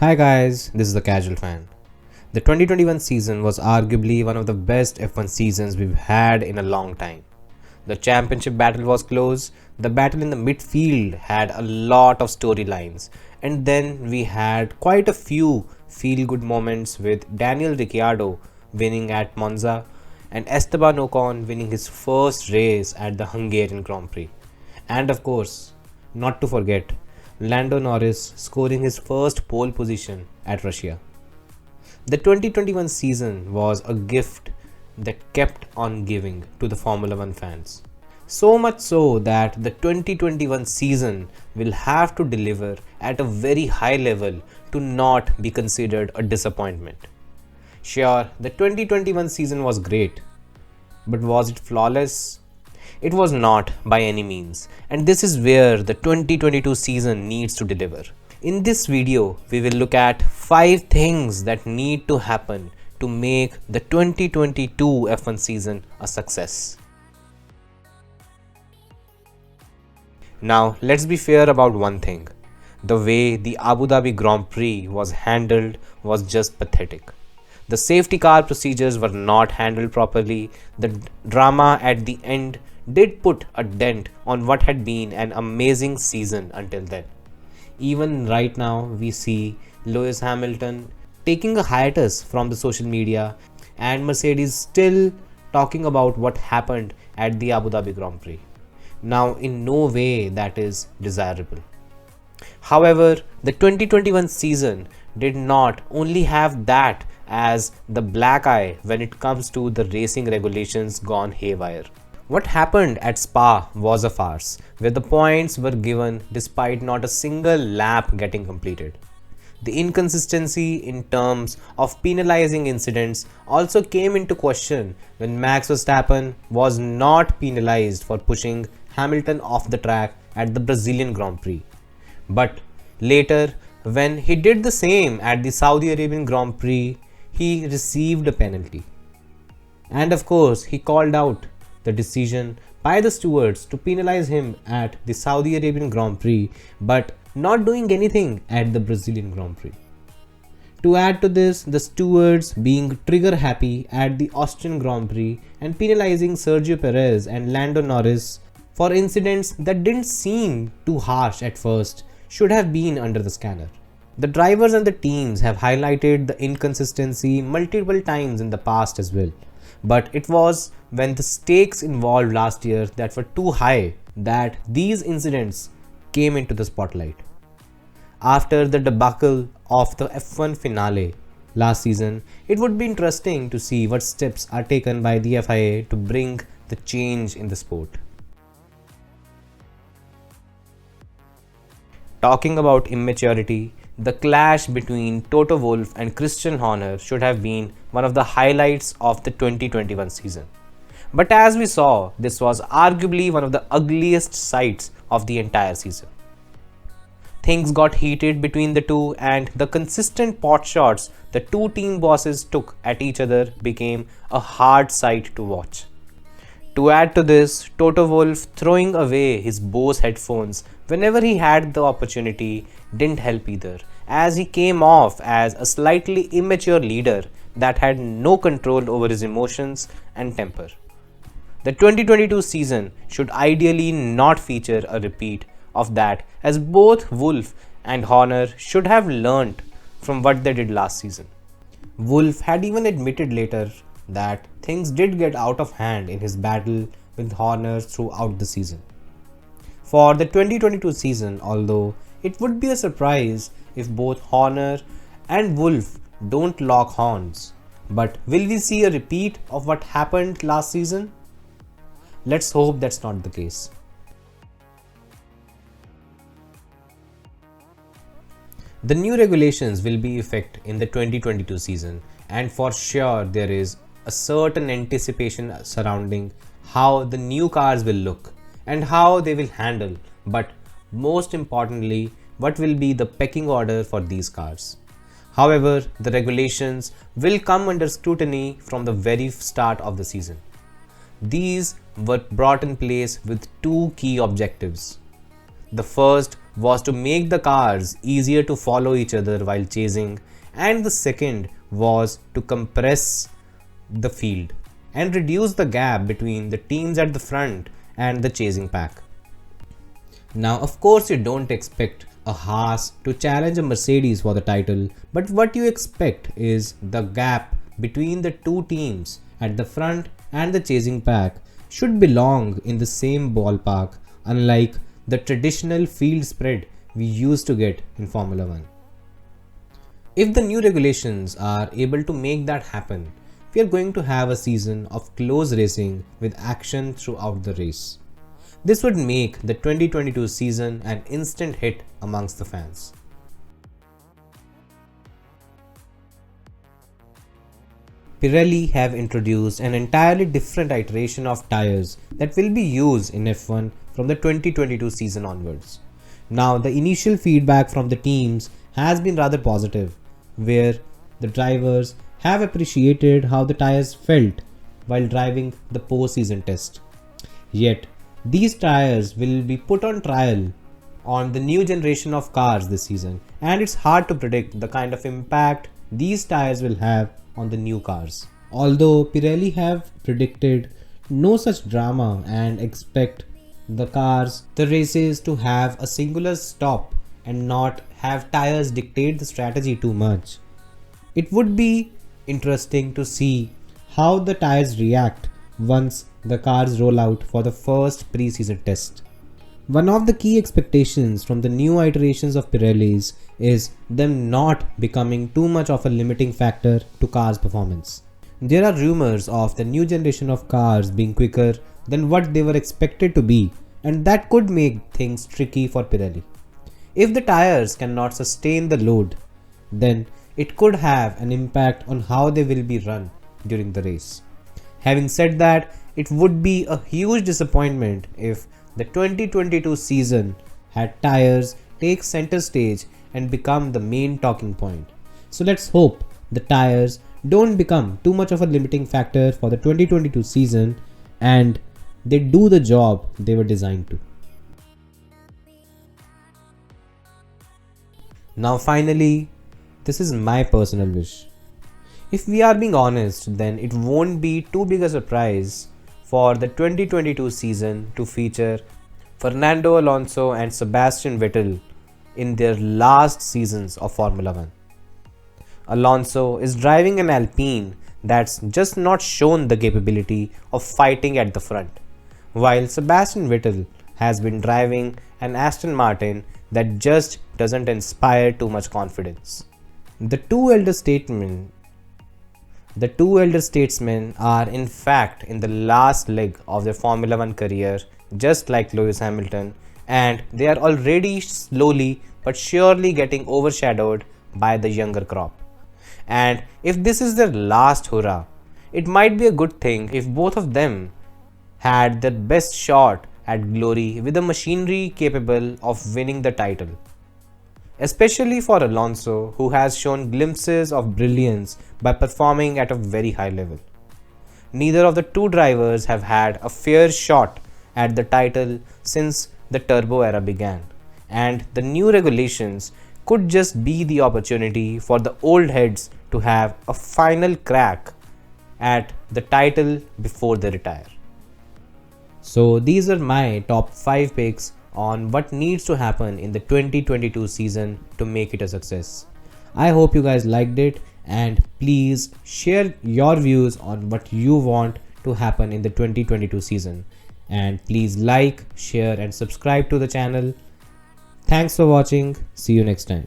Hi guys, this is the Casual Fan. The 2021 season was arguably one of the best F1 seasons we've had in a long time. The championship battle was close, the battle in the midfield had a lot of storylines, and then we had quite a few feel good moments with Daniel Ricciardo winning at Monza and Esteban Ocon winning his first race at the Hungarian Grand Prix. And of course, not to forget, Lando Norris scoring his first pole position at Russia. The 2021 season was a gift that kept on giving to the Formula 1 fans. So much so that the 2021 season will have to deliver at a very high level to not be considered a disappointment. Sure, the 2021 season was great, but was it flawless? It was not by any means, and this is where the 2022 season needs to deliver. In this video, we will look at 5 things that need to happen to make the 2022 F1 season a success. Now, let's be fair about one thing. The way the Abu Dhabi Grand Prix was handled was just pathetic. The safety car procedures were not handled properly. The drama at the end did put a dent on what had been an amazing season until then. Even right now, we see Lewis Hamilton taking a hiatus from the social media and Mercedes still talking about what happened at the Abu Dhabi Grand Prix. Now, in no way that is desirable. However, the 2021 season did not only have that as the black eye when it comes to the racing regulations gone haywire. What happened at Spa was a farce, where the points were given despite not a single lap getting completed. The inconsistency in terms of penalizing incidents also came into question when Max Verstappen was not penalized for pushing Hamilton off the track at the Brazilian Grand Prix. But later, when he did the same at the Saudi Arabian Grand Prix, he received a penalty. And of course, he called out the decision by the stewards to penalize him at the Saudi Arabian Grand Prix, but not doing anything at the Brazilian Grand Prix. To add to this, the stewards being trigger happy at the Austrian Grand Prix and penalizing Sergio Perez and Lando Norris for incidents that didn't seem too harsh at first should have been under the scanner. The drivers and the teams have highlighted the inconsistency multiple times in the past as well. But it was when the stakes involved last year that were too high that these incidents came into the spotlight. After the debacle of the F1 finale last season, it would be interesting to see what steps are taken by the FIA to bring the change in the sport. Talking about immaturity, the clash between Toto Wolff and Christian Horner should have been one of the highlights of the 2021 season. But as we saw, this was arguably one of the ugliest sights of the entire season. Things got heated between the two, and the consistent pot shots the two team bosses took at each other became a hard sight to watch. To add to this, Toto Wolff throwing away his Bose headphones whenever he had the opportunity didn't help either, as he came off as a slightly immature leader that had no control over his emotions and temper. The 2022 season should ideally not feature a repeat of that, as both Wolff and Horner should have learnt from what they did last season. Wolff had even admitted later that things did get out of hand in his battle with Horner throughout the season. For the 2022 season, although it would be a surprise if both Horner and Wolff don't lock horns, but will we see a repeat of what happened last season? Let's hope that's not the case. The new regulations will be in effect in the 2022 season, and for sure there is a certain anticipation surrounding how the new cars will look and how they will handle, but most importantly, what will be the pecking order for these cars. However, the regulations will come under scrutiny from the very start of the season. These were brought in place with two key objectives. The first was to make the cars easier to follow each other while chasing, and the second was to compress the field and reduce the gap between the teams at the front and the chasing pack. Now, of course, you don't expect a Haas to challenge a Mercedes for the title, but what you expect is the gap between the two teams at the front and the chasing pack should belong in the same ballpark, unlike the traditional field spread we used to get in Formula 1. If the new regulations are able to make that happen, we are going to have a season of close racing with action throughout the race. This would make the 2022 season an instant hit amongst the fans. Pirelli have introduced an entirely different iteration of tyres that will be used in F1 from the 2022 season onwards. Now, the initial feedback from the teams has been rather positive, where the drivers have appreciated how the tyres felt while driving the post-season test. Yet, these tyres will be put on trial on the new generation of cars this season, and it's hard to predict the kind of impact these tyres will have on the new cars. Although Pirelli have predicted no such drama and expect the races to have a singular stop and not have tyres dictate the strategy too much. It would be interesting to see how the tyres react once the cars roll out for the first pre-season test. One of the key expectations from the new iterations of Pirellis is them not becoming too much of a limiting factor to cars' performance. There are rumors of the new generation of cars being quicker than what they were expected to be, and that could make things tricky for Pirelli. If the tyres cannot sustain the load, then it could have an impact on how they will be run during the race. Having said that, it would be a huge disappointment if the 2022 season had tyres take center stage and become the main talking point. So let's hope the tyres don't become too much of a limiting factor for the 2022 season and they do the job they were designed to. Now finally, this is my personal wish. If we are being honest, then it won't be too big a surprise for the 2022 season to feature Fernando Alonso and Sebastian Vettel in their last seasons of Formula 1. Alonso is driving an Alpine that's just not shown the capability of fighting at the front, while Sebastian Vettel has been driving an Aston Martin that just doesn't inspire too much confidence. The two elder statesmen are in fact in the last leg of their Formula 1 career, just like Lewis Hamilton, and they are already slowly but surely getting overshadowed by the younger crop. And if this is their last hurrah, it might be a good thing if both of them had their best shot at glory with a machinery capable of winning the title. Especially for Alonso, who has shown glimpses of brilliance by performing at a very high level. Neither of the two drivers have had a fair shot at the title since the turbo era began, and the new regulations could just be the opportunity for the old heads to have a final crack at the title before they retire. So these are my top 5 picks on what needs to happen in the 2022 season to make it a success. I hope you guys liked it, and please share your views on what you want to happen in the 2022 season. And please like, share and subscribe to the channel. Thanks for watching. See you next time.